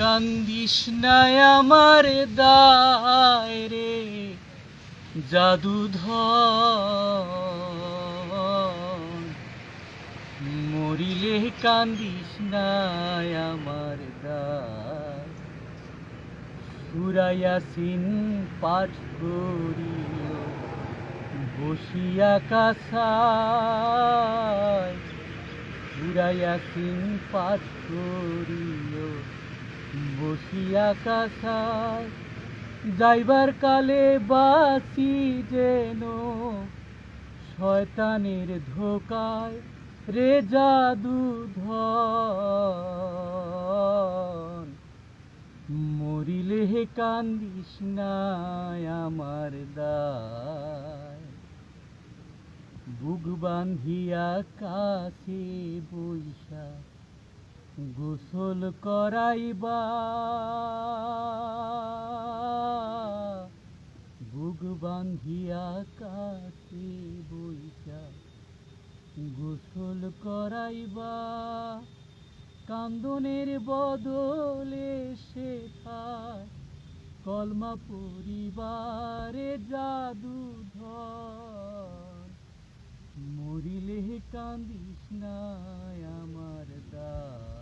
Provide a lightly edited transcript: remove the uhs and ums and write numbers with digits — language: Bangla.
কান্দিস না আমার দায় রে জাদুধর, মরিলে কান্দিস না আমার দায়। সূরা ইয়াসিন পাঠ করিও বসিয়া কাছায়, সূরা ইয়াসিন পাঠ করিও বসিয়া কাছায়। যাইবার কালে বাঁচি যেন শয়তানের ধোকায় রে জাদুধর, মরিলে কান্দিস না আমার দায়। বুক বান্ধিয়া কাছে বৈশা গোসল করাইবা, বুক বান্ধিয়া কাছে বৈশা গোসল করাইবা। কান্দনের বদলে শেখায় কলমা পরিবারে জাদুধর, মরিলে কান্দিস না আমার দায়।